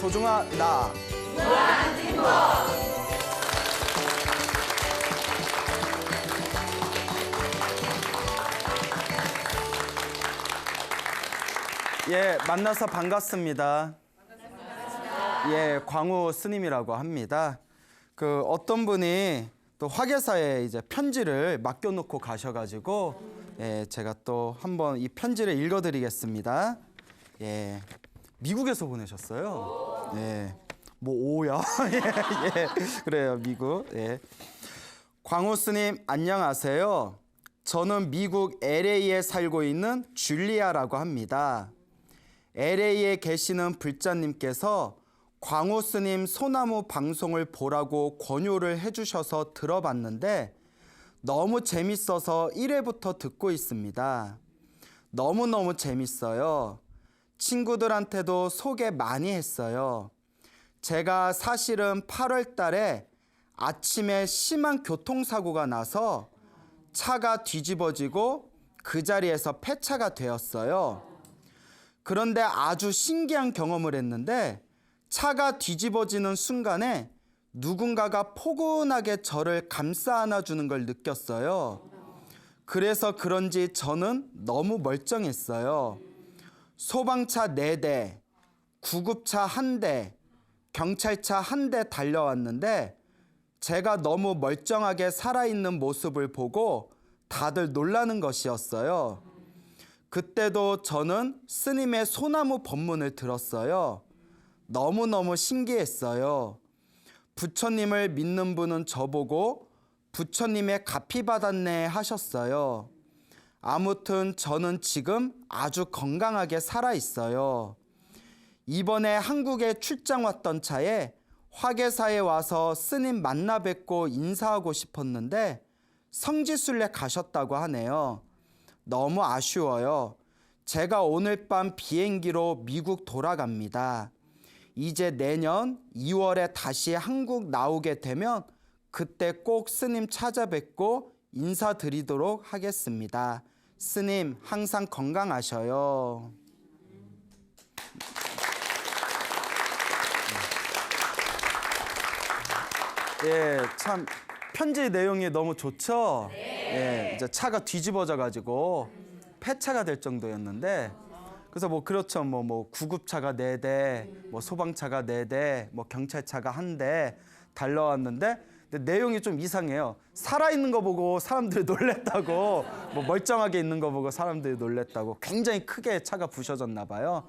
소중하다. 예, 만나서 반갑습니다. 예, 광우 스님이라고 합니다. 그 어떤 분이 또 화계사에 이제 편지를 맡겨놓고 가셔가지고 예, 제가 또 한번 이 편지를 읽어드리겠습니다. 예, 미국에서 보내셨어요. 예, 뭐 오야? 예, 예, 그래요, 미국. 예, 광우 스님 안녕하세요. 저는 미국 LA에 살고 있는 줄리아라고 합니다. LA에 계시는 불자님께서 광우 스님 소나무 방송을 보라고 권유를 해주셔서 들어봤는데 너무 재밌어서 1회부터 듣고 있습니다. 너무너무 재밌어요. 친구들한테도 소개 많이 했어요. 제가 사실은 8월 달에 아침에 심한 교통사고가 나서 차가 뒤집어지고 그 자리에서 폐차가 되었어요. 그런데 아주 신기한 경험을 했는데 차가 뒤집어지는 순간에 누군가가 포근하게 저를 감싸 안아주는 걸 느꼈어요. 그래서 그런지 저는 너무 멀쩡했어요. 소방차 4대, 구급차 1대, 경찰차 1대 달려왔는데 제가 너무 멀쩡하게 살아있는 모습을 보고 다들 놀라는 것이었어요. 그때도 저는 스님의 소나무 법문을 들었어요. 너무너무 신기했어요. 부처님을 믿는 분은 저보고 부처님의 값이 받았네 하셨어요. 아무튼 저는 지금 아주 건강하게 살아있어요. 이번에 한국에 출장 왔던 차에 화계사에 와서 스님 만나 뵙고 인사하고 싶었는데 성지순례 가셨다고 하네요. 너무 아쉬워요. 제가 오늘 밤 비행기로 미국 돌아갑니다. 이제 내년 2월에 다시 한국 나오게 되면 그때 꼭 스님 찾아뵙고 인사드리도록 하겠습니다. 스님 항상 건강하셔요. 예, 참 편지 내용이 너무 좋죠? 예, 이제 차가 뒤집어져 가지고 폐차가 될 정도였는데 그래서 뭐 그렇죠. 뭐 구급차가 4대, 뭐 소방차가 4대, 뭐 경찰차가 1대 달려왔는데 근데 내용이 좀 이상해요. 살아있는 거 보고 사람들이 놀랬다고, 뭐 멀쩡하게 있는 거 보고 사람들이 놀랬다고 굉장히 크게 차가 부셔졌나 봐요.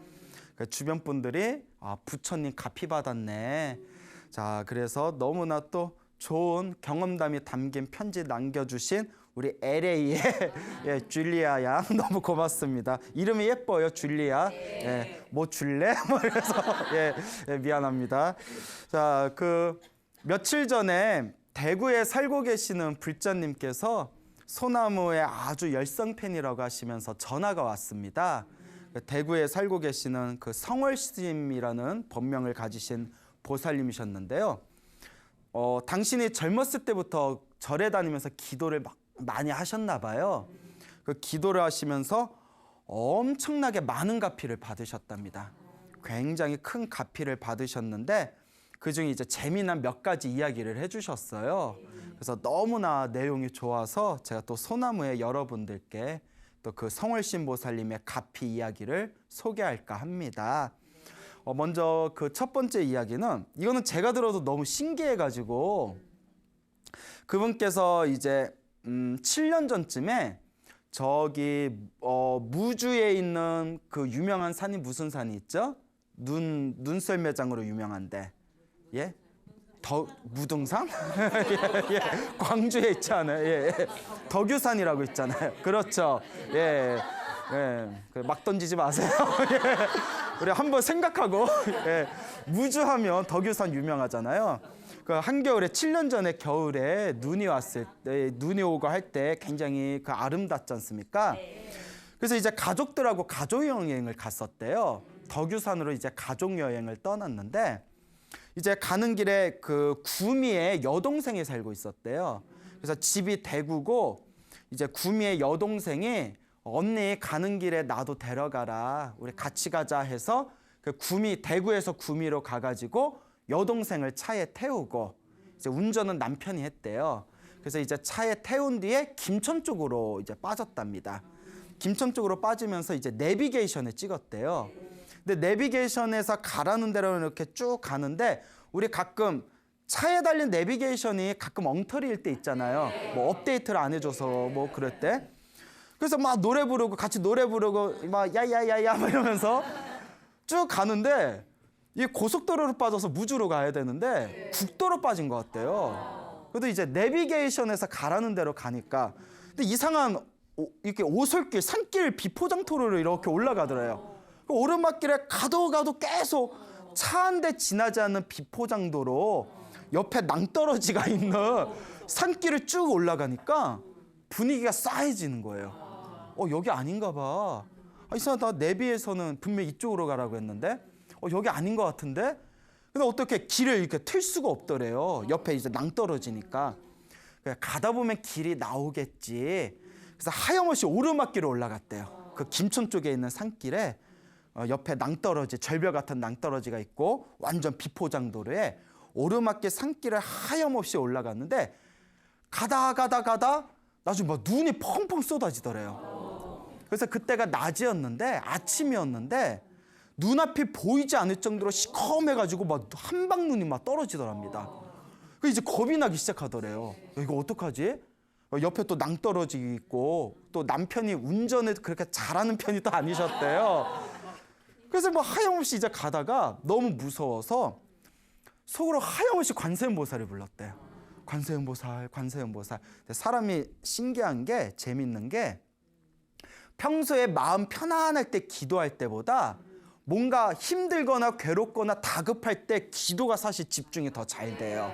주변 분들이 아, 부처님 값이 받았네. 자, 그래서 너무나 또 좋은 경험담이 담긴 편지 남겨주신 우리 LA의 예, 줄리아 양 너무 고맙습니다. 이름이 예뻐요, 줄리아. 예, 뭐 줄래? 뭐 이래서 예, 미안합니다. 자, 그 며칠 전에 대구에 살고 계시는 불자님께서 소나무의 아주 열성 팬이라고 하시면서 전화가 왔습니다. 대구에 살고 계시는 그 성월스님이라는 법명을 가지신 보살님이셨는데요. 당신이 젊었을 때부터 절에 다니면서 기도를 많이 하셨나 봐요. 그 기도를 하시면서 엄청나게 많은 가피를 받으셨답니다. 굉장히 큰 가피를 받으셨는데 그중에 이제 재미난 몇 가지 이야기를 해주셨어요. 그래서 너무나 내용이 좋아서 제가 또 소나무의 여러분들께 또 그 성월신 보살님의 가피 이야기를 소개할까 합니다. 먼저 그 첫 번째 이야기는 이거는 제가 들어도 너무 신기해가지고 그분께서 이제 7년 전쯤에 저기 무주에 있는 그 유명한 산이 무슨 산이 있죠? 눈썰 매장으로 유명한데 예? 무등산? 예, 예. 광주에 있지 않아요? 예, 예. 덕유산이라고 있잖아요. 그렇죠. 예, 예. 막 던지지 마세요. 예. 우리 한번 생각하고 예. 무주하면 덕유산 유명하잖아요. 그 한겨울에 7년 전에 겨울에 눈이 왔을 때 눈이 오고 할 때 굉장히 그 아름답지 않습니까? 그래서 이제 가족들하고 가족 여행을 갔었대요. 덕유산으로 이제 가족 여행을 떠났는데 이제 가는 길에 그 구미에 여동생이 살고 있었대요. 그래서 집이 대구고 이제 구미의 여동생이 언니 가는 길에 나도 데려가라. 우리 같이 가자 해서 그 구미 대구에서 구미로 가가지고 여동생을 차에 태우고 이제 운전은 남편이 했대요. 그래서 이제 차에 태운 뒤에 김천 쪽으로 이제 빠졌답니다. 김천 쪽으로 빠지면서 이제 내비게이션에 찍었대요. 근데 내비게이션에서 가라는 대로 이렇게 쭉 가는데 우리 가끔 차에 달린 내비게이션이 가끔 엉터리일 때 있잖아요. 뭐 업데이트를 안 해줘서 뭐 그럴 때. 그래서 막 노래 부르고 같이 노래 부르고 막 야야야야 막 이러면서 쭉 가는데 이 고속도로로 빠져서 무주로 가야 되는데 국도로 빠진 것 같대요. 그래도 이제 내비게이션에서 가라는 대로 가니까 근데 이상한 이렇게 오솔길, 산길 비포장도로를 이렇게 올라가더래요. 그 오르막길에 가도 계속 차 한 대 지나지 않는 비포장도로 옆에 낭떠러지가 있는 산길을 쭉 올라가니까 분위기가 싸해지는 거예요. 여기 아닌가 봐. 이상하다. 내비에서는 분명히 이쪽으로 가라고 했는데 여기 아닌 것 같은데? 근데 어떻게 길을 이렇게 틀 수가 없더래요. 옆에 이제 낭떠러지니까. 가다 보면 길이 나오겠지. 그래서 하염없이 오르막길을 올라갔대요. 그 김천 쪽에 있는 산길에 옆에 낭떠러지, 절벽 같은 낭떠러지가 있고 완전 비포장도로에 오르막길 산길을 하염없이 올라갔는데 가다 나중에 막 눈이 펑펑 쏟아지더래요. 그래서 그때가 낮이었는데 아침이었는데 눈앞이 보이지 않을 정도로 시커매가지고 막 한방눈이 막 떨어지더랍니다. 그 이제 겁이 나기 시작하더래요. 이거 어떡하지? 옆에 또 낭떠러지 있고 또 남편이 운전을 그렇게 잘하는 편이 또 아니셨대요. 그래서 뭐 하염없이 이제 가다가 너무 무서워서 속으로 하염없이 관세음보살을 불렀대요. 관세음보살. 사람이 신기한 게 재밌는 게 평소에 마음 편안할 때 기도할 때보다 뭔가 힘들거나 괴롭거나 다급할 때 기도가 사실 집중이 더 잘 돼요.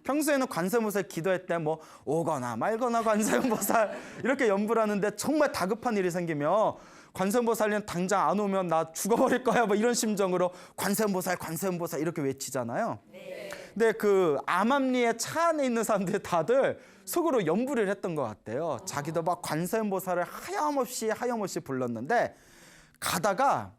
평소에는 관세음보살 기도할 때 뭐 오거나 말거나 관세음보살 이렇게 연불 하는데 정말 다급한 일이 생기면 관세음보살님 당장 안 오면 나 죽어버릴 거야 뭐 이런 심정으로 관세음보살 이렇게 외치잖아요. 근데 그 암암리에 차 안에 있는 사람들이 다들 속으로 연불을 했던 것 같아요. 자기도 막 관세음보살을 하염없이 불렀는데 가다가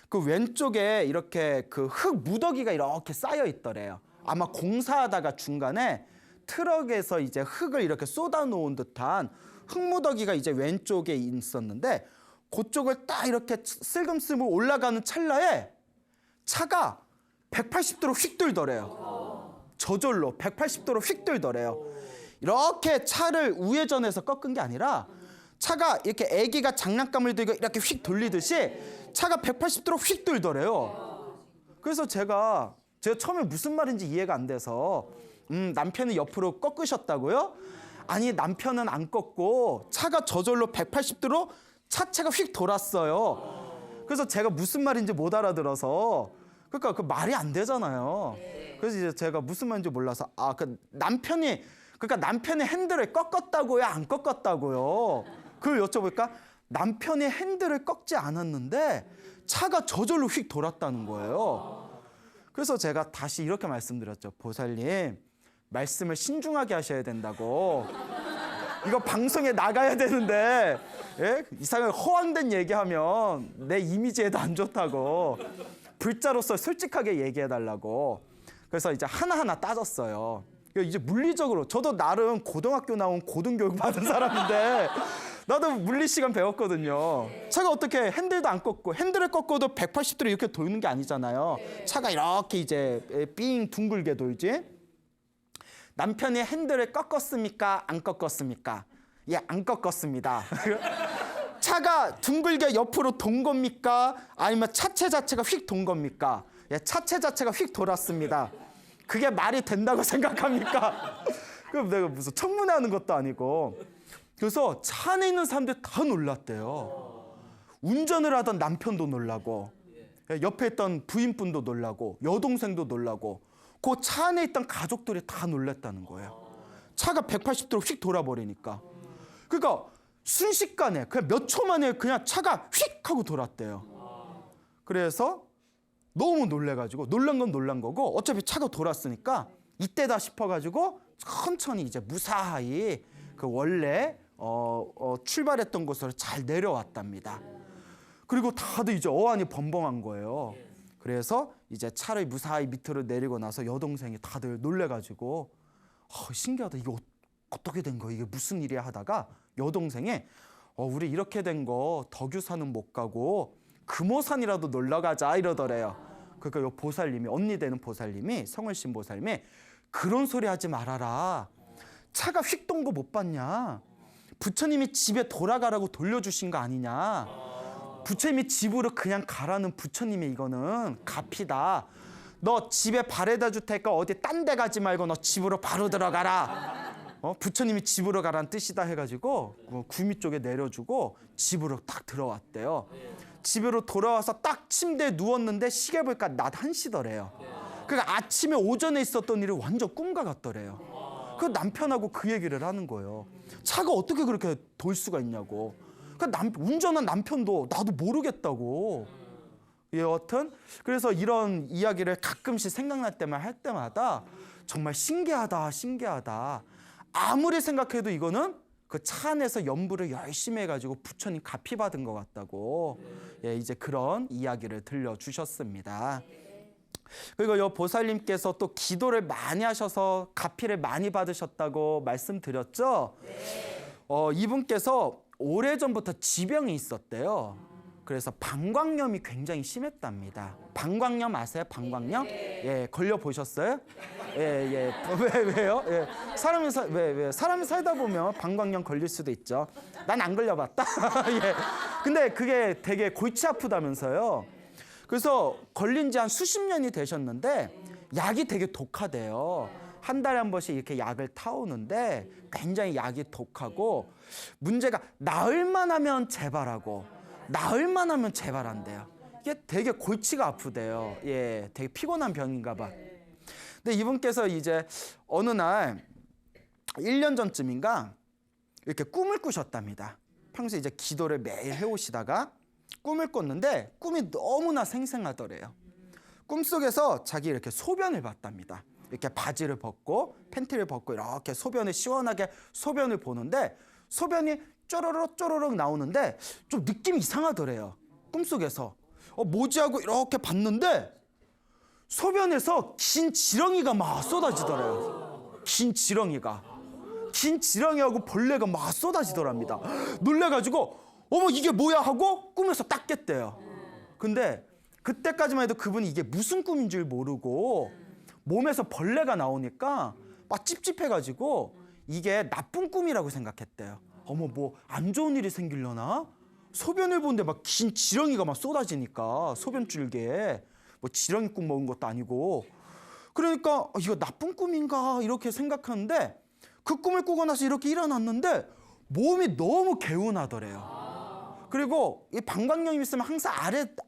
그 왼쪽에 이렇게 그 흙 무더기가 이렇게 쌓여 있더래요. 아마 공사하다가 중간에 트럭에서 이제 흙을 이렇게 쏟아 놓은 듯한 흙 무더기가 이제 왼쪽에 있었는데 그쪽을 딱 이렇게 슬금슬금 올라가는 찰나에 차가 180도로 휙 돌더래요. 저절로 180도로 휙 돌더래요. 이렇게 차를 우회전해서 꺾은 게 아니라 차가 이렇게 애기가 장난감을 들고 이렇게 휙 돌리듯이 차가 180도로 휙 돌더래요. 그래서 제가 처음에 무슨 말인지 이해가 안 돼서 남편이 옆으로 꺾으셨다고요? 아니 남편은 안 꺾고 차가 저절로 180도로 차체가 휙 돌았어요. 그래서 제가 무슨 말인지 못 알아들어서 그러니까 그 말이 안 되잖아요. 그래서 이제 제가 무슨 말인지 몰라서 남편이 핸들을 꺾었다고요? 안 꺾었다고요? 그걸 여쭤보니까 남편이 핸들을 꺾지 않았는데 차가 저절로 휙 돌았다는 거예요. 그래서 제가 다시 이렇게 말씀드렸죠. 보살님, 말씀을 신중하게 하셔야 된다고. 이거 방송에 나가야 되는데 이상하게 허황된 얘기하면 내 이미지에도 안 좋다고. 불자로서 솔직하게 얘기해달라고. 그래서 이제 하나하나 따졌어요. 이제 물리적으로 저도 나름 고등학교 나온 고등교육 받은 사람인데 나도 물리 시간 배웠거든요. 차가 어떻게 핸들도 안 꺾고 핸들을 꺾어도 180도로 이렇게 도는 게 아니잖아요. 차가 이렇게 이제 삥 둥글게 돌지. 남편이 핸들을 꺾었습니까? 안 꺾었습니까? 예, 안 꺾었습니다. 차가 둥글게 옆으로 돈 겁니까? 아니면 차체 자체가 휙 돈 겁니까? 예, 차체 자체가 휙 돌았습니다. 그게 말이 된다고 생각합니까? 그럼 내가 무슨 청문회하는 것도 아니고. 그래서 차 안에 있는 사람들 다 놀랐대요. 운전을 하던 남편도 놀라고 옆에 있던 부인분도 놀라고 여동생도 놀라고 그 차 안에 있던 가족들이 다 놀랐다는 거예요. 차가 180도로 휙 돌아버리니까. 그러니까 순식간에 그냥 몇 초 만에 그냥 차가 휙 하고 돌았대요. 그래서 너무 놀래가지고 놀란 건 놀란 거고 어차피 차가 돌았으니까 이때다 싶어가지고 천천히 이제 무사히 그 원래 출발했던 곳으로 잘 내려왔답니다. 그리고 다들 이제 어안이 벙벙한 거예요. 그래서 이제 차를 무사히 밑으로 내리고 나서 여동생이 다들 놀래가지고 신기하다, 이게 어떻게 된 거야, 이게 무슨 일이야 하다가 여동생이 우리 이렇게 된 거 덕유산은 못 가고 금오산이라도 놀러 가자 이러더래요. 그러니까 요 보살님이, 언니 되는 보살님이, 성월신 보살님이 그런 소리 하지 말아라. 차가 휙 돈 거 못 봤냐? 부처님이 집에 돌아가라고 돌려주신 거 아니냐? 부처님이 집으로 그냥 가라는 부처님의 이거는 가피다. 너 집에 바래다 줄 테니까 어디 딴 데 가지 말고 너 집으로 바로 들어가라. 부처님이 집으로 가라는 뜻이다 해가지고 구미 쪽에 내려주고 집으로 딱 들어왔대요. 집으로 돌아와서 딱 침대에 누웠는데 시계 보니까 낮 1시더래요. 그러니까 아침에 오전에 있었던 일이 완전 꿈과 같더래요. 그 남편하고 그 얘기를 하는 거예요. 차가 어떻게 그렇게 돌 수가 있냐고. 운전한 남편도 나도 모르겠다고. 여하튼 그래서 이런 이야기를 가끔씩 생각날 때만 할 때마다 정말 신기하다, 신기하다. 아무리 생각해도 이거는 그 차 안에서 연부를 열심히 해가지고 부처님 가피 받은 것 같다고 이제 그런 이야기를 들려주셨습니다. 그리고 이 보살님께서 또 기도를 많이 하셔서 가피를 많이 받으셨다고 말씀드렸죠. 이분께서 오래전부터 지병이 있었대요. 그래서 방광염이 굉장히 심했답니다. 방광염 아세요? 방광염? 걸려 보셨어요? 왜요? 사람이 살다 보면 방광염 걸릴 수도 있죠. 난 안 걸려봤다. 근데 그게 되게 골치 아프다면서요. 그래서 걸린 지 한 수십 년이 되셨는데 약이 되게 독하대요. 한 달에 한 번씩 이렇게 약을 타오는데 굉장히 약이 독하고 문제가 나을만 하면 재발하고 나을만 하면 재발한대요. 이게 되게 골치가 아프대요. 되게 피곤한 병인가 봐. 근데 이분께서 이제 어느 날 1년 전쯤인가 이렇게 꿈을 꾸셨답니다. 평소에 이제 기도를 매일 해오시다가 꿈을 꿨는데 꿈이 너무나 생생하더래요. 꿈속에서 자기 이렇게 소변을 봤답니다. 이렇게 바지를 벗고 팬티를 벗고 이렇게 소변을 시원하게 소변을 보는데 소변이 쪼르륵 나오는데 좀 느낌이 이상하더래요. 꿈속에서 뭐지 하고 이렇게 봤는데 소변에서 긴 지렁이가 막 쏟아지더래요. 긴 지렁이하고 벌레가 막 쏟아지더랍니다. 놀래가지고 어머 이게 뭐야 하고 꿈에서 딱 깼대요. 근데 그때까지만 해도 그분이 이게 무슨 꿈인 줄 모르고 몸에서 벌레가 나오니까 막 찝찝해가지고 이게 나쁜 꿈이라고 생각했대요. 어머 뭐 안 좋은 일이 생기려나? 소변을 보는데 막 긴 지렁이가 막 쏟아지니까 소변줄기에 뭐 지렁이 꿈 먹은 것도 아니고 그러니까 이거 나쁜 꿈인가 이렇게 생각하는데 그 꿈을 꾸고 나서 이렇게 일어났는데 몸이 너무 개운하더래요. 그리고 이 방광염이 있으면 항상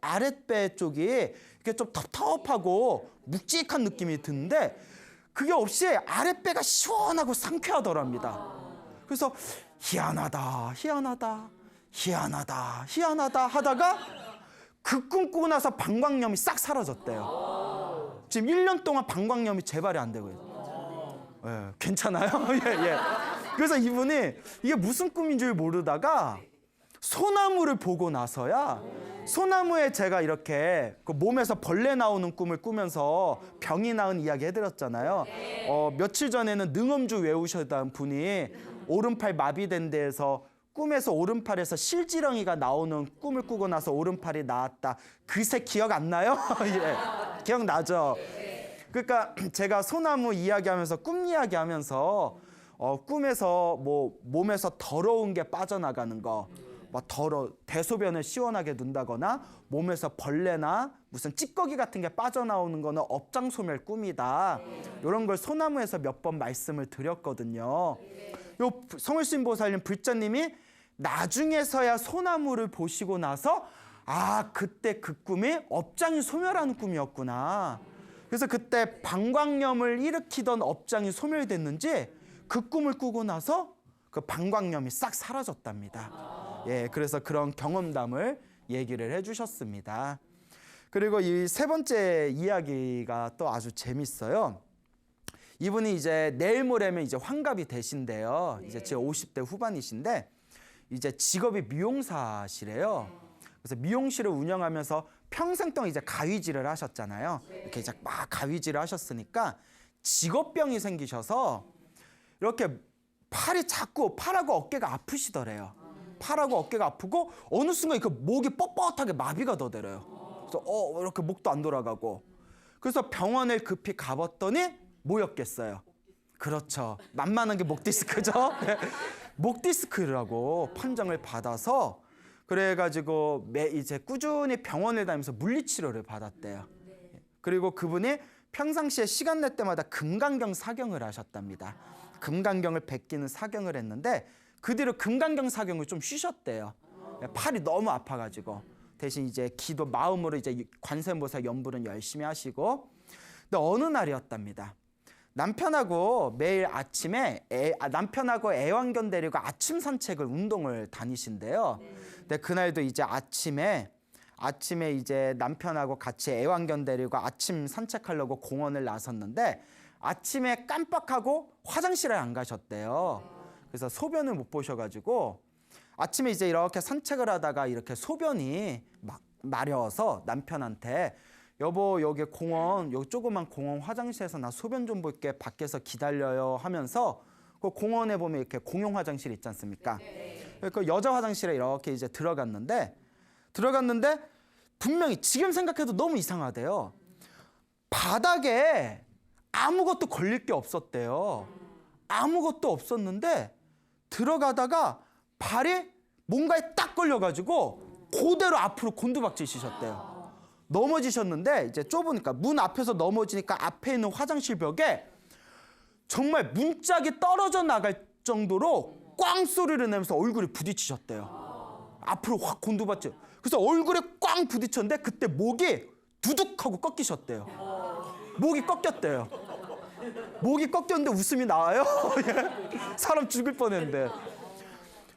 아랫배 쪽이 이렇게 좀 텁텁하고 묵직한 느낌이 드는데 그게 없이 아랫배가 시원하고 상쾌하더랍니다. 그래서 희한하다 하다가 그 꿈 꾸고 나서 방광염이 싹 사라졌대요. 지금 1년 동안 방광염이 재발이 안 되고 있어요. 괜찮아요? 그래서 이분이 이게 무슨 꿈인 줄 모르다가 소나무를 보고 나서야 소나무에 제가 이렇게 그 몸에서 벌레 나오는 꿈을 꾸면서 병이 나은 이야기 해드렸잖아요. 며칠 전에는 능엄주 외우셨던 분이 오른팔 마비된 데에서 꿈에서 오른팔에서 실지렁이가 나오는 꿈을 꾸고 나서 오른팔이 나았다. 그새 기억 안 나요? 기억나죠? 그러니까 제가 소나무 이야기하면서 꿈 이야기하면서 꿈에서 뭐 몸에서 더러운 게 빠져나가는 거 막 대소변을 시원하게 둔다거나 몸에서 벌레나 무슨 찌꺼기 같은 게 빠져나오는 거는 업장소멸 꿈이다. 이런 걸 소나무에서 몇 번 말씀을 드렸거든요. 요 성월신 보살님 불자님이 나중에서야 소나무를 보시고 나서 그때 그 꿈이 업장이 소멸하는 꿈이었구나. 그래서 그때 방광염을 일으키던 업장이 소멸됐는지 그 꿈을 꾸고 나서 그 방광염이 싹 사라졌답니다. 그래서 그런 경험담을 얘기를 해주셨습니다. 그리고 이 세 번째 이야기가 또 아주 재밌어요. 이분이 이제 내일 모레면 이제 환갑이 되신대요. 이제 제 50대 후반이신데 이제 직업이 미용사시래요. 그래서 미용실을 운영하면서 평생 동안 이제 가위질을 하셨잖아요. 이렇게 이제 막 가위질을 하셨으니까 직업병이 생기셔서 이렇게 팔하고 어깨가 아프시더래요. 팔하고 어깨가 아프고 어느 순간 그 목이 뻣뻣하게 마비가 더 들어요. 그래서 이렇게 목도 안 돌아가고. 그래서 병원을 급히 가봤더니 뭐였겠어요? 그렇죠. 만만한 게 목 디스크죠. 목 디스크라고 판정을 받아서 그래가지고 이제 꾸준히 병원을 다니면서 물리치료를 받았대요. 그리고 그분이 평상시에 시간 날 때마다 금강경 사경을 하셨답니다. 금강경을 베끼는 사경을 했는데 그 뒤로 금강경 사경을 좀 쉬셨대요. 팔이 너무 아파가지고 대신 이제 기도 마음으로 이제 관세음보살 연불은 열심히 하시고. 근데 어느 날이었답니다. 남편하고 매일 아침에 남편하고 애완견 데리고 아침 산책을 운동을 다니신대요. 근데 그날도 이제 아침에 이제 남편하고 같이 애완견 데리고 아침 산책하려고 공원을 나섰는데 아침에 깜빡하고 화장실에 안 가셨대요. 그래서 소변을 못 보셔가지고 아침에 이제 이렇게 산책을 하다가 이렇게 소변이 막 마려워서 남편한테 여보 여기 공원 여기 조그만 공원 화장실에서 나 소변 좀 볼게 밖에서 기다려요 하면서 그 공원에 보면 이렇게 공용 화장실 있지 않습니까? 그 여자 화장실에 이렇게 이제 들어갔는데 분명히 지금 생각해도 너무 이상하대요. 바닥에 아무것도 걸릴 게 없었대요. 아무것도 없었는데 들어가다가 발이 뭔가에 딱 걸려가지고 그대로 앞으로 곤두박질치셨대요. 넘어지셨는데 이제 좁으니까 문 앞에서 넘어지니까 앞에 있는 화장실 벽에 정말 문짝이 떨어져 나갈 정도로 꽝 소리를 내면서 얼굴이 부딪히셨대요. 앞으로 확 곤두박질. 그래서 얼굴에 꽝 부딪혔는데 그때 목이 두둑하고 꺾이셨대요. 목이 꺾였대요. 목이 꺾였는데 웃음이 나와요? 사람 죽을 뻔했는데.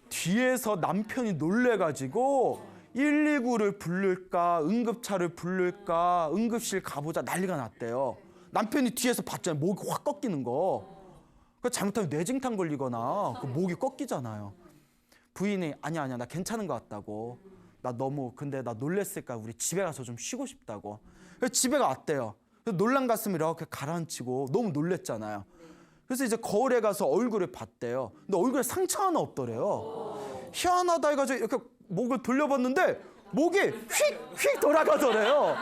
뒤에서 남편이 놀래가지고 119를 부를까 응급차를 부를까 응급실 가보자 난리가 났대요. 남편이 뒤에서 봤잖아요. 목이 확 꺾이는 거. 잘못하면 뇌진탕 걸리거나 그 목이 꺾이잖아요. 부인이 아니야 나 괜찮은 것 같다고. 근데 나 놀랬을까 우리 집에 가서 좀 쉬고 싶다고. 그래서 집에 왔대요. 놀란 가슴을 이렇게 가라앉히고 너무 놀랬잖아요. 그래서 이제 거울에 가서 얼굴을 봤대요. 근데 얼굴에 상처 하나 없더래요. 희한하다 해가지고 이렇게 목을 돌려봤는데 목이 휙휙 돌아가더래요.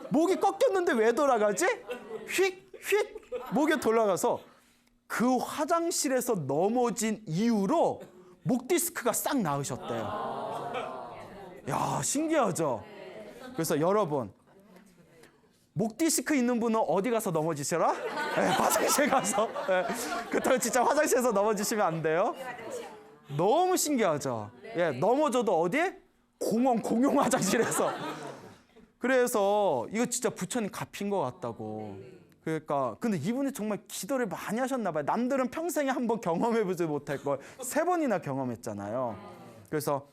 목이 꺾였는데 왜 돌아가지? 휙휙 목이 돌아가서 그 화장실에서 넘어진 이후로 목 디스크가 싹 나으셨대요. 야, 신기하죠? 그래서 여러분 목 디스크 있는 분은 어디 가서 넘어지시라? 네, 화장실 가서. 네, 그렇다고 진짜 화장실에서 넘어지시면 안 돼요. 너무 신기하죠? 예, 넘어져도 어디? 공용 화장실에서. 그래서 이거 진짜 부처님 갚인 것 같다고. 그러니까 근데 이분이 정말 기도를 많이 하셨나 봐요. 남들은 평생에 한 번 경험해보지 못할 걸 3번이나 경험했잖아요. 그래서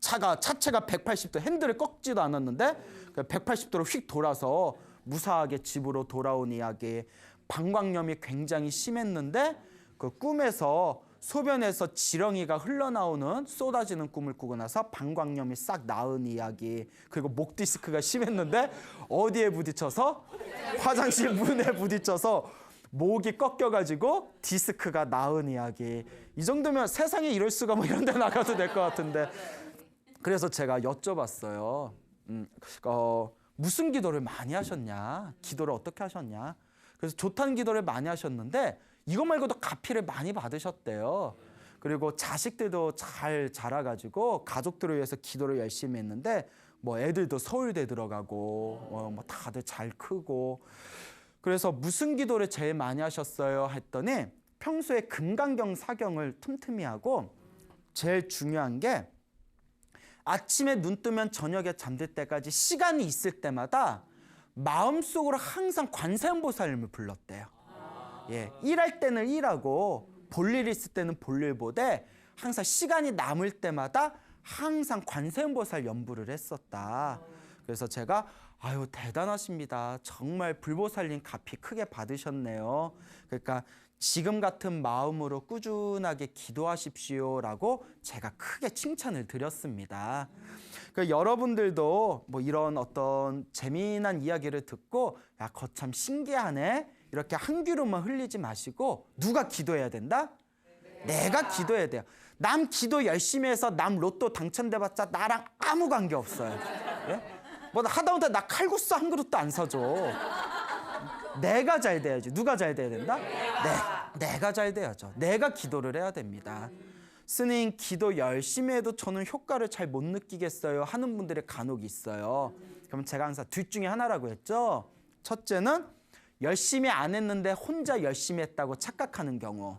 차체가 180도 핸들을 꺾지도 않았는데 180도로 휙 돌아서 무사하게 집으로 돌아온 이야기. 방광염이 굉장히 심했는데 그 꿈에서 소변에서 지렁이가 흘러나오는 쏟아지는 꿈을 꾸고 나서 방광염이 싹 나은 이야기. 그리고 목 디스크가 심했는데 어디에 부딪혀서? 화장실 문에 부딪혀서 목이 꺾여가지고 디스크가 나은 이야기. 이 정도면 세상에 이럴 수가 뭐 이런 데 나가도 될 것 같은데. 그래서 제가 여쭤봤어요. 무슨 기도를 많이 하셨냐? 기도를 어떻게 하셨냐? 그래서 좋다는 기도를 많이 하셨는데 이거 말고도 가피를 많이 받으셨대요. 그리고 자식들도 잘 자라가지고 가족들을 위해서 기도를 열심히 했는데 뭐 애들도 서울대 들어가고 뭐 다들 잘 크고. 그래서 무슨 기도를 제일 많이 하셨어요? 했더니 평소에 금강경 사경을 틈틈이 하고 제일 중요한 게 아침에 눈 뜨면 저녁에 잠들 때까지 시간이 있을 때마다 마음속으로 항상 관세음보살님을 불렀대요. 예, 일할 때는 일하고 볼일 있을 때는 볼일 보되 항상 시간이 남을 때마다 항상 관세음보살 연부를 했었다. 그래서 제가 아유 대단하십니다. 정말 불보살님 값이 크게 받으셨네요. 그러니까 지금 같은 마음으로 꾸준하게 기도하십시오라고 제가 크게 칭찬을 드렸습니다. 여러분들도 뭐 이런 어떤 재미난 이야기를 듣고 야, 거참 신기하네 이렇게 한 귀로만 흘리지 마시고 누가 기도해야 된다? 내가 기도해야 돼요. 남 기도 열심히 해서 남 로또 당첨돼봤자 나랑 아무 관계 없어요. 예? 뭐 하다못해 나 칼국수 한 그릇도 안 사줘. 내가 잘 돼야지. 누가 잘 돼야 된다? 내가 잘 돼야죠. 내가 기도를 해야 됩니다. 스님 기도 열심히 해도 저는 효과를 잘 못 느끼겠어요 하는 분들이 간혹 있어요. 그럼 제가 항상 둘 중에 하나라고 했죠. 첫째는 열심히 안 했는데 혼자 열심히 했다고 착각하는 경우.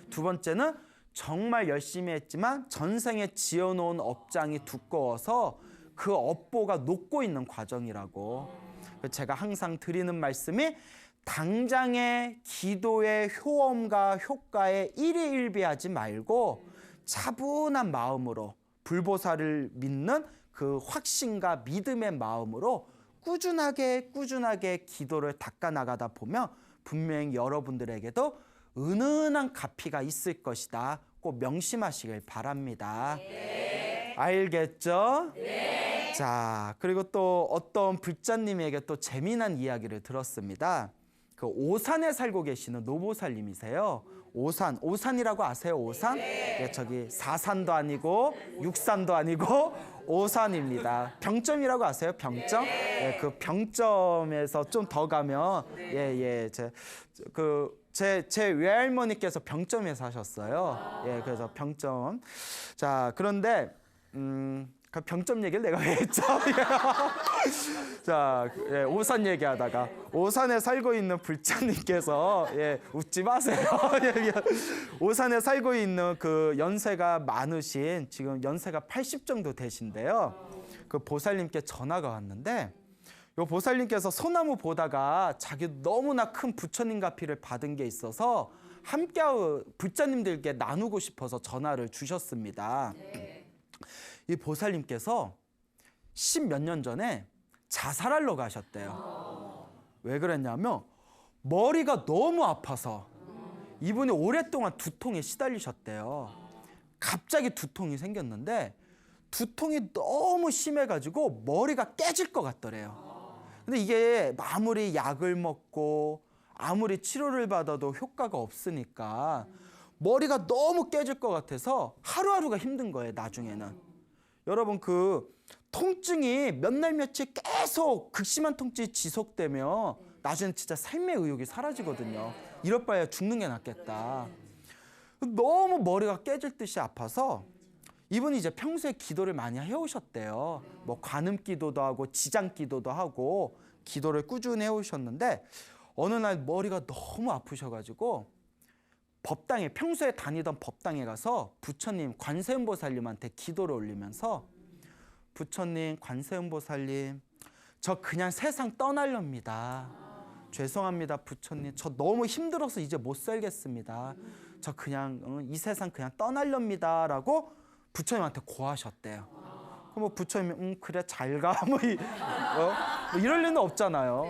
두 번째는 정말 열심히 했지만 전생에 지어놓은 업장이 두꺼워서 그 업보가 녹고 있는 과정이라고. 제가 항상 드리는 말씀이 당장의 기도의 효험과 효과에 일희일비하지 말고 차분한 마음으로 불보살을 믿는 그 확신과 믿음의 마음으로 꾸준하게 기도를 닦아나가다 보면 분명히 여러분들에게도 은은한 가피가 있을 것이다. 꼭 명심하시길 바랍니다. 네. 알겠죠? 네. 자, 그리고 또 어떤 불자님에게 또 재미난 이야기를 들었습니다. 그 오산에 살고 계시는 노보살님이세요. 오산이라고 아세요? 오산? 네, 저기 사산도 아니고 육산도 아니고 오산입니다. 병점이라고 아세요? 병점? 네, 그 병점에서 좀 더 가면 제 외할머니께서 병점에 사셨어요. 예, 그래서 병점. 자, 그런데 그 병점 얘기를 내가 왜 했죠? 자, 예, 오산 얘기하다가 오산에 살고 있는 불자님께서 웃지 마세요. 오산에 살고 있는 그 연세가 많으신 지금 연세가 80 정도 되신데요. 그 보살님께 전화가 왔는데 요 보살님께서 소나무 보다가 자기 너무나 큰 부처님 가피를 받은 게 있어서 함께 불자님들께 나누고 싶어서 전화를 주셨습니다. 이 보살님께서 10몇 년 전에 자살하러 가셨대요. 왜 그랬냐면 머리가 너무 아파서 이분이 오랫동안 두통에 시달리셨대요. 갑자기 두통이 생겼는데 두통이 너무 심해가지고 머리가 깨질 것 같더래요. 근데 이게 아무리 약을 먹고 아무리 치료를 받아도 효과가 없으니까 머리가 너무 깨질 것 같아서 하루하루가 힘든 거예요, 나중에는. 여러분, 그 통증이 몇 날 며칠 계속 극심한 통증이 지속되면 나중에는 진짜 삶의 의욕이 사라지거든요. 이럴 바에야 죽는 게 낫겠다. 너무 머리가 깨질 듯이 아파서 이분이 이제 평소에 기도를 많이 해오셨대요. 뭐 관음 기도도 하고 지장 기도도 하고 기도를 꾸준히 해오셨는데 어느 날 머리가 너무 아프셔가지고 법당에 평소에 다니던 법당에 가서 부처님 관세음보살님한테 기도를 올리면서 부처님 관세음보살님 저 그냥 세상 떠나렵니다. 죄송합니다 부처님 저 너무 힘들어서 이제 못 살겠습니다. 저 그냥 이 세상 그냥 떠나렵니다 라고 부처님한테 고하셨대요. 그럼 뭐 부처님이 그래 잘 가 뭐 이럴 리는 없잖아요.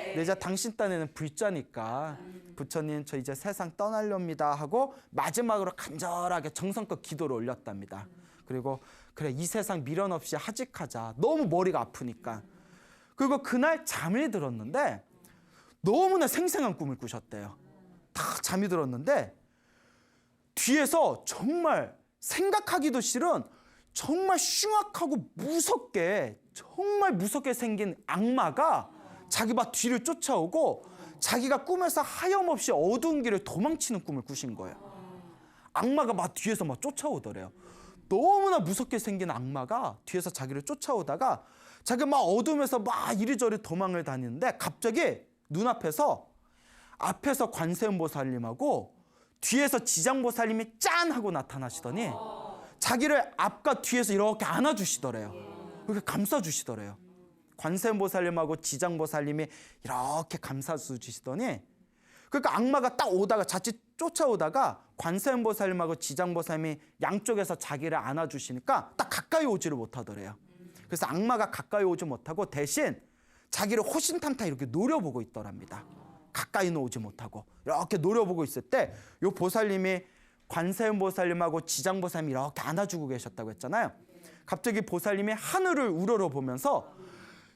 근데 이제 당신 딴에는 불자니까 부처님 저 이제 세상 떠나렵니다 하고 마지막으로 간절하게 정성껏 기도를 올렸답니다. 그리고 그래 이 세상 미련 없이 하직하자. 너무 머리가 아프니까. 그리고 그날 잠이 들었는데 너무나 생생한 꿈을 꾸셨대요. 딱 잠이 들었는데 뒤에서 정말 생각하기도 싫은 정말 흉악하고 정말 무섭게 생긴 악마가 자기 막 뒤를 쫓아오고 자기가 꿈에서 하염없이 어두운 길을 도망치는 꿈을 꾸신 거예요. 악마가 막 뒤에서 막 쫓아오더래요. 너무나 무섭게 생긴 악마가 뒤에서 자기를 쫓아오다가 자기가 막 어둠에서 막 이리저리 도망을 다니는데 갑자기 눈앞에서 앞에서 관세음보살님하고 뒤에서 지장보살님이 짠 하고 나타나시더니 자기를 앞과 뒤에서 이렇게 안아주시더래요. 이렇게 감싸주시더래요. 관세음보살님하고 지장보살님이 이렇게 감싸주시더니 그러니까 악마가 딱 오다가 자칫 쫓아오다가 관세음보살님하고 지장보살님이 양쪽에서 자기를 안아주시니까 딱 가까이 오지를 못하더래요. 그래서 악마가 가까이 오지 못하고 대신 자기를 호신탐탐 이렇게 노려보고 있더랍니다. 가까이는 오지 못하고 이렇게 노려보고 있을 때 요 보살님이 관세음 보살님하고 지장 보살님이 이렇게 안아주고 계셨다고 했잖아요. 갑자기 보살님이 하늘을 우러러 보면서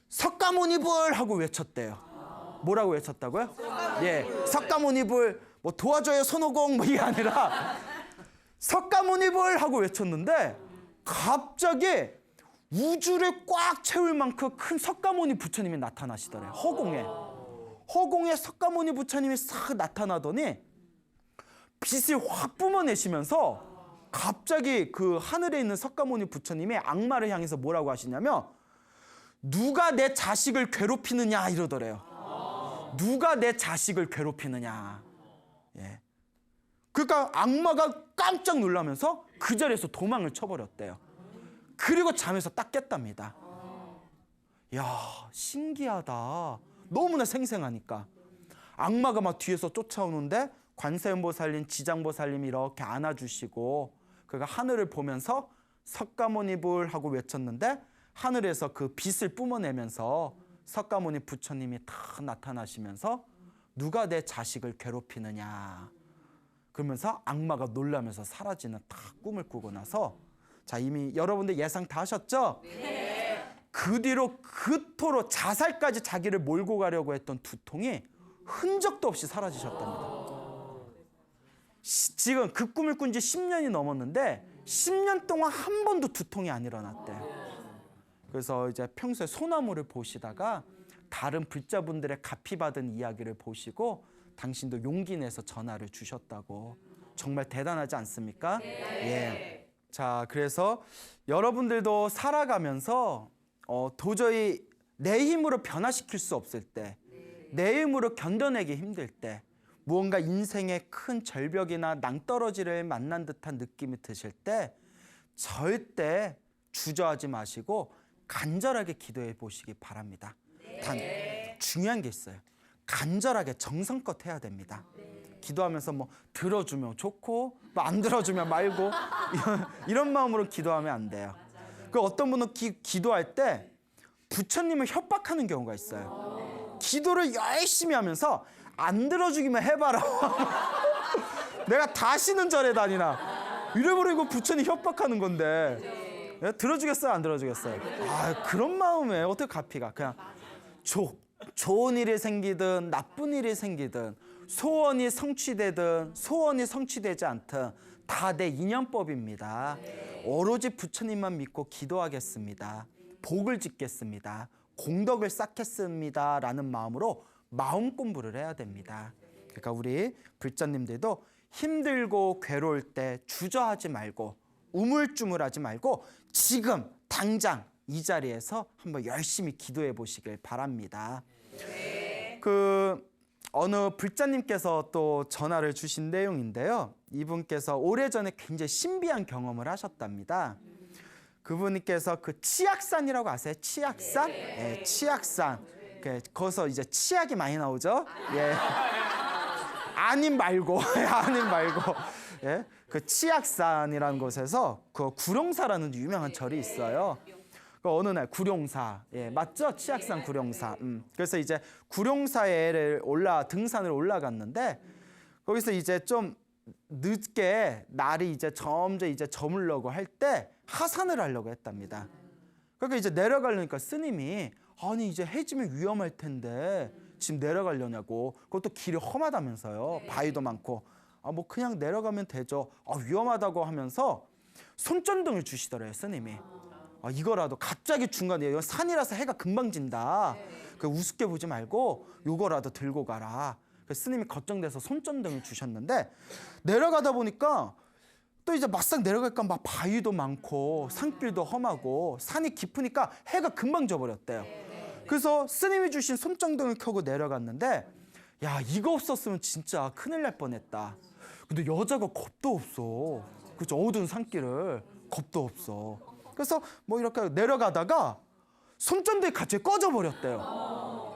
석가모니불 하고 외쳤대요. 뭐라고 외쳤다고요? 예, 석가모니불 뭐 도와줘요 손오공 뭐 이게 아니라 석가모니불 하고 외쳤는데 갑자기 우주를 꽉 채울 만큼 큰 석가모니 부처님이 나타나시더래요. 허공에 석가모니 부처님이 싹 나타나더니 빛을 확 뿜어내시면서 갑자기 그 하늘에 있는 석가모니 부처님이 악마를 향해서 뭐라고 하시냐면 누가 내 자식을 괴롭히느냐 이러더래요. 누가 내 자식을 괴롭히느냐. 예. 그러니까 악마가 깜짝 놀라면서 그 자리에서 도망을 쳐버렸대요. 그리고 잠에서 딱 깼답니다. 야, 신기하다. 너무나 생생하니까. 악마가 막 뒤에서 쫓아오는데 관세음보살님, 지장보살님이 이렇게 안아주시고 그가 하늘을 보면서 석가모니불 하고 외쳤는데 하늘에서 그 빛을 뿜어내면서 석가모니 부처님이 다 나타나시면서 누가 내 자식을 괴롭히느냐 그러면서 악마가 놀라면서 사라지는 딱 꿈을 꾸고 나서 자 이미 여러분들 예상 다 하셨죠? 네. 그 뒤로 그토록 자살까지 자기를 몰고 가려고 했던 두통이 흔적도 없이 사라지셨답니다. 지금 그 꿈을 꾼 지 10년이 넘었는데 10년 동안 한 번도 두통이 안 일어났대요. 그래서 이제 평소에 소나무를 보시다가 다른 불자분들의 가피 받은 이야기를 보시고 당신도 용기 내서 전화를 주셨다고. 정말 대단하지 않습니까? 네. 예. 자, 그래서 여러분들도 살아가면서 도저히 내 힘으로 변화시킬 수 없을 때, 내 힘으로 견뎌내기 힘들 때, 무언가 인생의 큰 절벽이나 낭떠러지를 만난 듯한 느낌이 드실 때 절대 주저하지 마시고 간절하게 기도해 보시기 바랍니다. 단 중요한 게 있어요. 간절하게 정성껏 해야 됩니다. 기도하면서 뭐 들어주면 좋고 뭐 안 들어주면 말고 이런 마음으로 기도하면 안 돼요. 그 어떤 분은 기도할 때 부처님을 협박하는 경우가 있어요. 기도를 열심히 하면서 안 들어주기만 해봐라. 내가 다시는 절에 다니나. 이래버리고 부처님 협박하는 건데 들어주겠어요? 안 들어주겠어요? 아, 그런 마음에 어떻게 갚이가. 그냥 좋은 일이 생기든 나쁜 일이 생기든 소원이 성취되든 소원이 성취되지 않든 다 내 인연법입니다. 오로지 부처님만 믿고 기도하겠습니다. 복을 짓겠습니다. 공덕을 쌓겠습니다. 라는 마음으로 마음 공부를 해야 됩니다. 그러니까 우리 불자님들도 힘들고 괴로울 때 주저하지 말고 우물쭈물하지 말고 지금 당장 이 자리에서 한번 열심히 기도해 보시길 바랍니다. 그 어느 불자님께서 또 전화를 주신 내용인데요. 이분께서 오래전에 굉장히 신비한 경험을 하셨답니다. 그분께서 그 치악산이라고 아세요? 치악산? 예, 치악산. 거기서 이제 치약이 많이 나오죠? 예. 아님 말고, 아님 말고. 예. 그 치악산이라는 곳에서 그 구룡사라는 유명한 절이 있어요. 그 어느 날 구룡사, 예, 맞죠? 치악산 구룡사. 그래서 이제 구룡사에 등산을 올라갔는데 거기서 이제 좀 늦게 날이 이제 점점 이제 저물려고 할 때 하산을 하려고 했답니다. 그러니까 이제 내려가려니까 스님이 아니 이제 해지면 위험할 텐데 지금 내려가려냐고. 그것도 길이 험하다면서요. 바위도 많고. 아, 뭐 그냥 내려가면 되죠. 아, 위험하다고 하면서 손전등을 주시더래요, 스님이. 아, 이거라도 갑자기 중간에 산이라서 해가 금방 진다. 그 우습게 보지 말고 요거라도 들고 가라. 스님이 걱정돼서 손전등을 주셨는데 내려가다 보니까 또 이제 막상 내려갈까 막 바위도 많고 산길도 험하고 산이 깊으니까 해가 금방 져버렸대요. 그래서 스님이 주신 손전등을 켜고 내려갔는데 야, 이거 없었으면 진짜 큰일 날 뻔했다. 근데 여자가 겁도 없어. 그렇죠? 어두운 산길을 겁도 없어. 그래서 뭐 이렇게 내려가다가 손전등이 갑자기 꺼져버렸대요.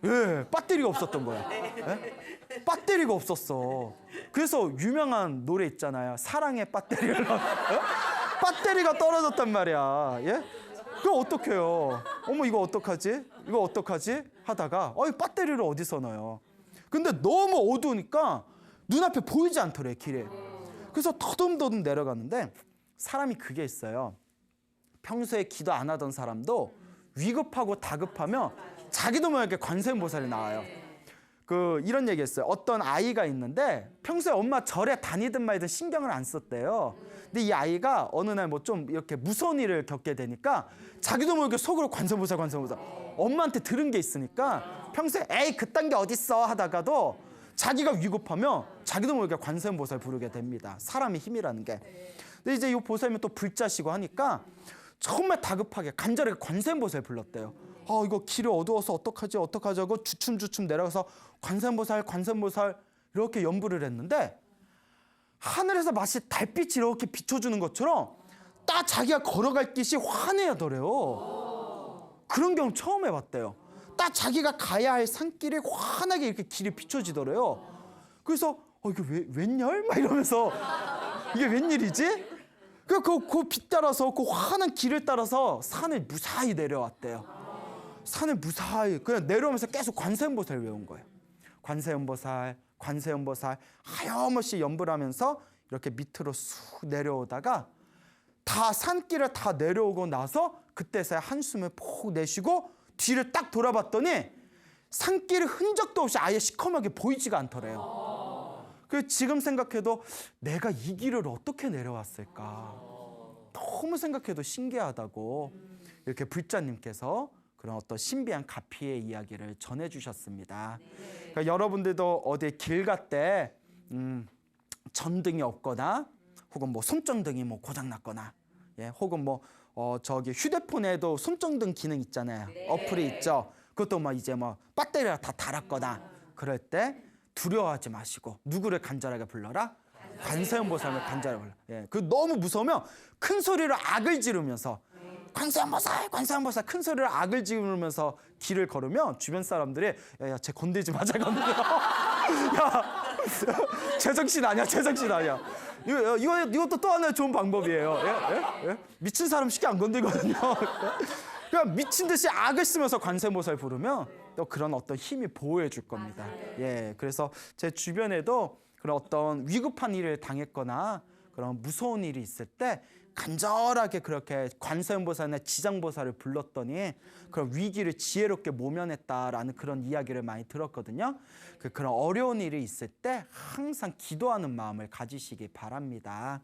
예, 배터리가 없었던 거야. 예? 배터리가 없었어. 그래서 유명한 노래 있잖아요. 사랑의 배터리를 배터리가 떨어졌단 말이야. 예? 그럼 어떡해요? 어머, 이거 어떡하지? 이거 어떡하지? 하다가 배터리를 어디서 넣어요? 근데 너무 어두우니까 눈앞에 보이지 않더래요, 길에. 그래서 더듬더듬 내려갔는데 사람이 그게 있어요. 평소에 기도 안 하던 사람도 위급하고 다급하면 자기도 모르게 관세음보살이 나와요. 이런 얘기 했어요. 어떤 아이가 있는데 평소에 엄마 절에 다니든 말든 신경을 안 썼대요. 근데 이 아이가 어느 날 뭐 좀 이렇게 무서운 일을 겪게 되니까 자기도 모르게 속으로 관세음보살 엄마한테 들은 게 있으니까 평소에 에이 그딴 게 어딨어 하다가도 자기가 위급하면 자기도 모르게 관세음보살 부르게 됩니다. 사람의 힘이라는 게. 근데 이제 이 보살님은 또 불자시고 하니까 정말 다급하게 간절하게 관세음보살 불렀대요. 이거 길이 어두워서 어떡하지 하고 주춤주춤 내려가서 관세음보살 이렇게 연부를 했는데 하늘에서 마치 달빛이 이렇게 비춰주는 것처럼 딱 자기가 걸어갈 길이 환해하더래요. 그런 경험 처음 해봤대요. 딱 자기가 가야 할 산길이 환하게 이렇게 길이 비춰지더래요. 그래서 이게 웬열? 막 이러면서 이게 웬일이지? 그 빛 따라서 그 환한 길을 따라서 산을 무사히 내려왔대요. 산을 무사히 그냥 내려오면서 계속 관세음보살 외운 거예요. 관세음보살 하염없이 연불 하면서 이렇게 밑으로 쑥 내려오다가 다 산길을 다 내려오고 나서 그때서야 한숨을 푹 내쉬고 뒤를 딱 돌아봤더니 산길의 흔적도 없이 아예 시커멓게 보이지가 않더래요. 그래서 지금 생각해도 내가 이 길을 어떻게 내려왔을까 너무 생각해도 신기하다고 이렇게 불자님께서 그런 어떤 신비한 가피의 이야기를 전해주셨습니다. 그러니까 여러분들도 어디 길 갈 때 전등이 없거나 혹은 뭐 손전등이 뭐 고장났거나 혹은 뭐 저기 휴대폰에도 손전등 기능 있잖아요. 어플이 있죠. 그것도 막 이제 뭐 배터리가 다 닳았거나 그럴 때 두려워하지 마시고 누구를 간절하게 불러라? 관세음보살을 간절하게 불러. 그 너무 무서우면 큰 소리로 악을 지르면서 관세음보살 큰 소리로 악을 지르면서 길을 걸으면 주변 사람들이 야, 쟤 건들지 마, 쟤 건들지 마. 야, 제정신 아니야. 이것도 또 하나의 좋은 방법이에요. 미친 사람 쉽게 안 건들거든요. 그냥 미친 듯이 악을 쓰면서 관세음보살 부르면 또 그런 어떤 힘이 보호해 줄 겁니다. 그래서 제 주변에도 그런 어떤 위급한 일을 당했거나 그런 무서운 일이 있을 때 간절하게 그렇게 관세음보살이나 지장보살을 불렀더니 그런 위기를 지혜롭게 모면했다라는 그런 이야기를 많이 들었거든요. 그런 어려운 일이 있을 때 항상 기도하는 마음을 가지시기 바랍니다.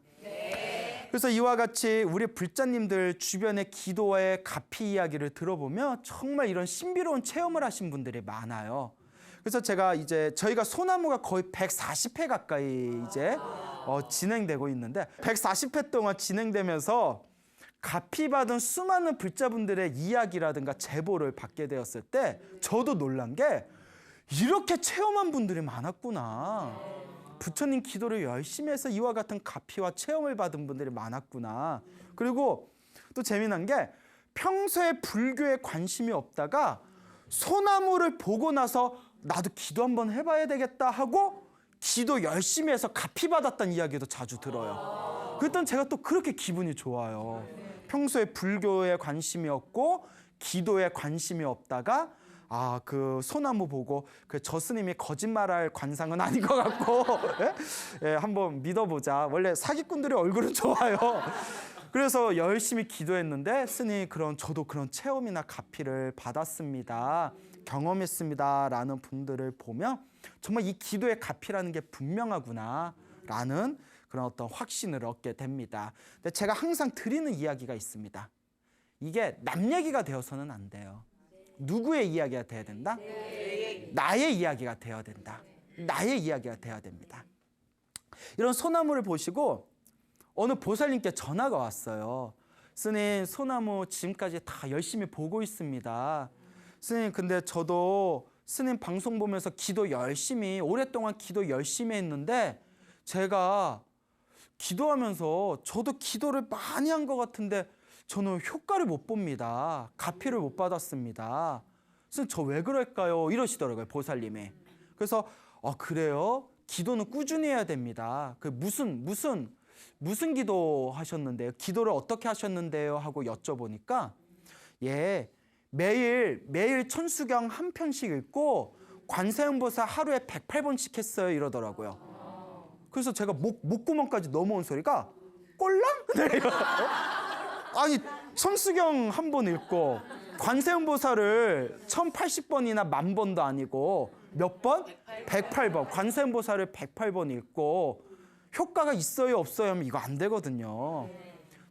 그래서 이와 같이 우리 불자님들 주변의 기도의 가피 이야기를 들어보면 정말 이런 신비로운 체험을 하신 분들이 많아요. 그래서 저희가 소나무가 거의 140회 가까이 이제 진행되고 있는데 140회 동안 진행되면서 가피받은 수많은 불자분들의 이야기라든가 제보를 받게 되었을 때 저도 놀란 게 이렇게 체험한 분들이 많았구나. 부처님 기도를 열심히 해서 이와 같은 가피와 체험을 받은 분들이 많았구나. 그리고 또 재미난 게 평소에 불교에 관심이 없다가 소나무를 보고 나서 나도 기도 한번 해봐야 되겠다 하고 기도 열심히 해서 가피 받았다는 이야기도 자주 들어요. 그랬더니 제가 또 그렇게 기분이 좋아요. 평소에 불교에 관심이 없고 기도에 관심이 없다가 그 소나무 보고 저 스님이 거짓말할 관상은 아닌 것 같고 한번 믿어보자. 원래 사기꾼들의 얼굴은 좋아요. 그래서 열심히 기도했는데 스님 저도 그런 체험이나 가피를 받았습니다. 경험했습니다. 라는 분들을 보면 정말 이 기도의 가피라는 게 분명하구나 라는 그런 어떤 확신을 얻게 됩니다. 근데 제가 항상 드리는 이야기가 있습니다. 이게 남 얘기가 되어서는 안 돼요. 누구의 이야기가 돼야 된다? 나의 이야기가 되어야 된다. 나의 이야기가 돼야 됩니다. 이런 소나무를 보시고 어느 보살님께 전화가 왔어요. 스님, 소나무 지금까지 다 열심히 보고 있습니다. 스님, 근데 저도 스님 방송 보면서 오랫동안 기도 열심히 했는데 제가 기도하면서 저도 기도를 많이 한 것 같은데 저는 효과를 못 봅니다. 가피를 못 받았습니다. 스님, 저 왜 그럴까요? 이러시더라고요, 보살님이. 그래서 그래요? 기도는 꾸준히 해야 됩니다. 무슨 기도 하셨는데요? 기도를 어떻게 하셨는데요? 하고 여쭤보니까 매일 천수경 한 편씩 읽고 관세음보살 하루에 108번씩 했어요 이러더라고요. 그래서 제가 목구멍까지 넘어온 소리가 꼴랑? 아니 천수경 한 번 읽고 관세음보살을 1080번이나 10,000번도 아니고 몇 번? 108번. 관세음보살을 108번 읽고 효과가 있어요 없어요 하면 이거 안 되거든요.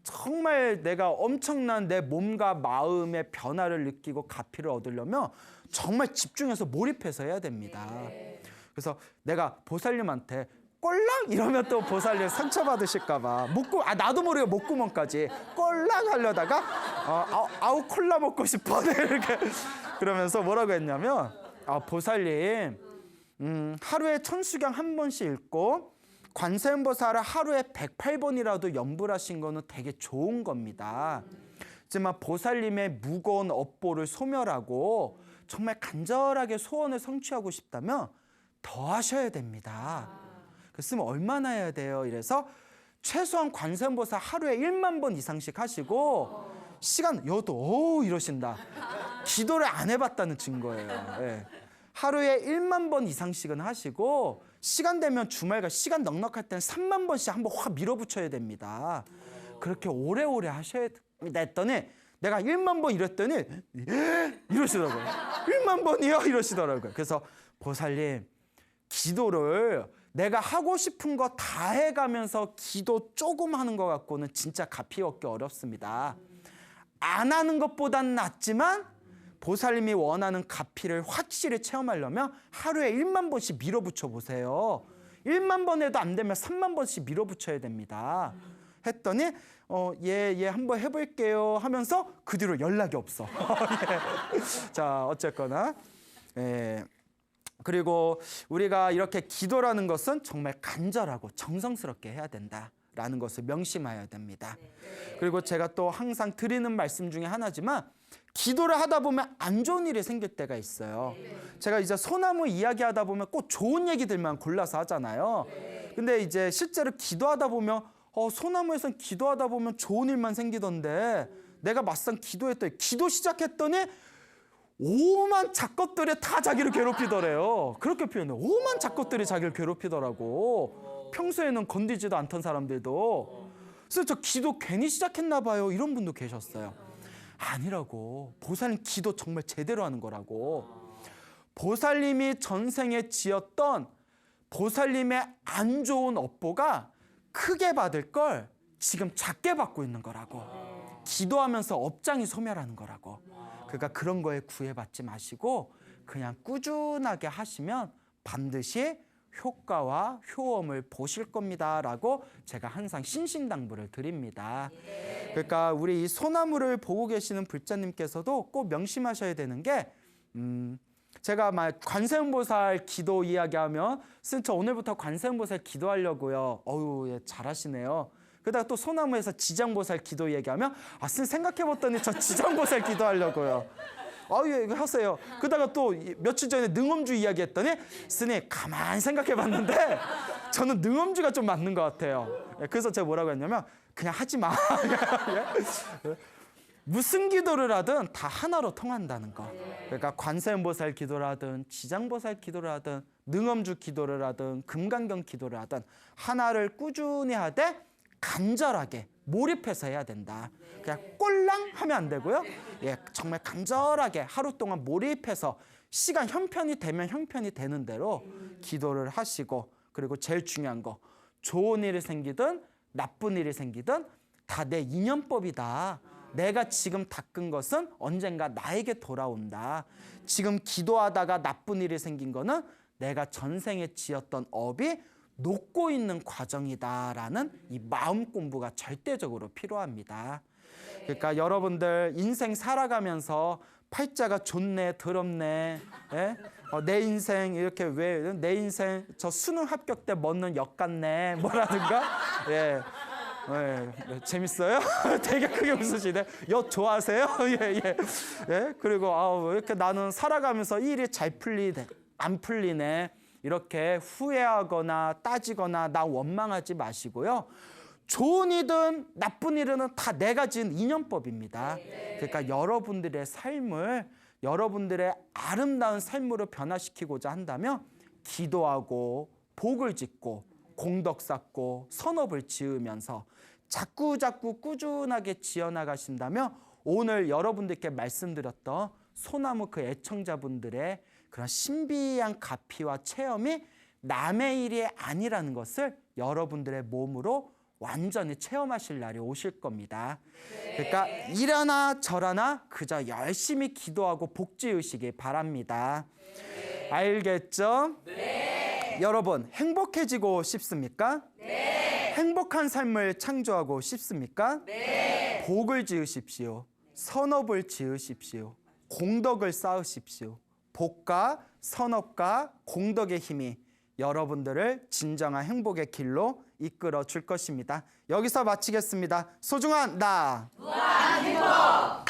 정말 내가 엄청난 내 몸과 마음의 변화를 느끼고 가피를 얻으려면 정말 집중해서 몰입해서 해야 됩니다. 그래서 내가 보살님한테 꼴랑 이러면 또 보살님 상처받으실까 봐 나도 모르게 목구멍까지 꼴랑 하려다가 아우 콜라 먹고 싶어 이렇게 그러면서 뭐라고 했냐면 보살님 하루에 천수경 한 번씩 읽고 관세음보살을 하루에 108번이라도 염불하신 거는 되게 좋은 겁니다. 하지만 보살님의 무거운 업보를 소멸하고 정말 간절하게 소원을 성취하고 싶다면 더 하셔야 됩니다. 그랬으면 얼마나 해야 돼요? 이래서 최소한 관세음보살 하루에 1만 번 이상씩 하시고 시간 여도 이러신다. 기도를 안 해봤다는 증거예요. 예. 하루에 1만 번 이상씩은 하시고 시간 되면 주말과 시간 넉넉할 때는 3만 번씩 한번 확 밀어붙여야 됩니다. 그렇게 오래오래 하셔야 됩니다. 했더니 내가 1만 번 이랬더니 이러시더라고요. 1만 번이요? 이러시더라고요. 그래서 보살님 기도를 내가 하고 싶은 거 다 해가면서 기도 조금 하는 것 갖고는 진짜 가피 얻기 어렵습니다. 안 하는 것보단 낫지만 보살님이 원하는 가피를 확실히 체험하려면 하루에 1만 번씩 밀어붙여 보세요. 1만 번 해도 안 되면 3만 번씩 밀어붙여야 됩니다. 했더니 예, 한번 해볼게요 하면서 그 뒤로 연락이 없어. 예. 자, 어쨌거나 그리고 우리가 이렇게 기도라는 것은 정말 간절하고 정성스럽게 해야 된다라는 것을 명심해야 됩니다. 그리고 제가 또 항상 드리는 말씀 중에 하나지만 기도를 하다 보면 안 좋은 일이 생길 때가 있어요. 제가 이제 소나무 이야기하다 보면 꼭 좋은 얘기들만 골라서 하잖아요. 근데 이제 실제로 기도하다 보면 소나무에선 기도하다 보면 좋은 일만 생기던데 내가 막상 기도 시작했더니 오만 작것들이 다 자기를 괴롭히더래요. 그렇게 표현해요. 오만 작것들이 자기를 괴롭히더라고. 평소에는 건드지도 않던 사람들도. 그래서 저 기도 괜히 시작했나 봐요. 이런 분도 계셨어요. 아니라고. 보살님 기도 정말 제대로 하는 거라고. 보살님이 전생에 지었던 보살님의 안 좋은 업보가 크게 받을 걸 지금 작게 받고 있는 거라고. 기도하면서 업장이 소멸하는 거라고. 그러니까 그런 거에 구애받지 마시고 그냥 꾸준하게 하시면 반드시 효과와 효험을 보실 겁니다라고 제가 항상 신신당부를 드립니다. 그러니까 우리 이 소나무를 보고 계시는 불자님께서도 꼭 명심하셔야 되는 게 제가 관세음보살 기도 이야기하면 저 오늘부터 관세음보살 기도하려고요. 예, 잘하시네요. 그러다가 또 소나무에서 지장보살 기도 얘기하면 스님 생각해봤더니 저 지장보살 기도하려고요. 예, 이거 하세요. 그러다가 또 며칠 전에 능엄주 이야기했더니 스님 가만히 생각해봤는데 저는 능엄주가 좀 맞는 것 같아요. 그래서 제가 뭐라고 했냐면 그냥 하지 마. 무슨 기도를 하든 다 하나로 통한다는 거. 그러니까 관세음보살 기도를 하든 지장보살 기도를 하든 능엄주 기도를 하든 금강경 기도를 하든 하나를 꾸준히 하되 간절하게 몰입해서 해야 된다. 그냥 꼴랑 하면 안 되고요. 예, 정말 간절하게 하루 동안 몰입해서 시간 형편이 되면 형편이 되는 대로 기도를 하시고 그리고 제일 중요한 거 좋은 일이 생기든 나쁜 일이 생기든 다 내 인연법이다. 내가 지금 닦은 것은 언젠가 나에게 돌아온다. 지금 기도하다가 나쁜 일이 생긴 거는 내가 전생에 지었던 업이 녹고 있는 과정이다라는 이 마음 공부가 절대적으로 필요합니다. 그러니까 여러분들 인생 살아가면서 팔자가 좋네, 더럽네, 예? 내 인생 이렇게 왜 내 인생 저 수능 합격 때 먹는 역 같네, 뭐라든가, 예. 예, 재밌어요? 되게 크게 웃으시네. 역 좋아하세요? 예. 그리고 왜 이렇게 나는 살아가면서 일이 잘 풀리네, 안 풀리네. 이렇게 후회하거나 따지거나 나 원망하지 마시고요. 좋은 일이든 나쁜 일은 다 내가 지은 인연법입니다. 그러니까 여러분들의 삶을 여러분들의 아름다운 삶으로 변화시키고자 한다면 기도하고 복을 짓고 공덕 쌓고 선업을 지으면서 자꾸 꾸준하게 지어나가신다면 오늘 여러분들께 말씀드렸던 소나무 그 애청자분들의 그런 신비한 가피와 체험이 남의 일이 아니라는 것을 여러분들의 몸으로 완전히 체험하실 날이 오실 겁니다. 그러니까 이러나 저러나 그저 열심히 기도하고 복 지으시기 바랍니다. 알겠죠? 네. 여러분 행복해지고 싶습니까? 네. 행복한 삶을 창조하고 싶습니까? 네. 복을 지으십시오. 선업을 지으십시오. 공덕을 쌓으십시오. 복과 선업과 공덕의 힘이 여러분들을 진정한 행복의 길로 이끌어 줄 것입니다. 여기서 마치겠습니다. 소중한 나 무한 행복.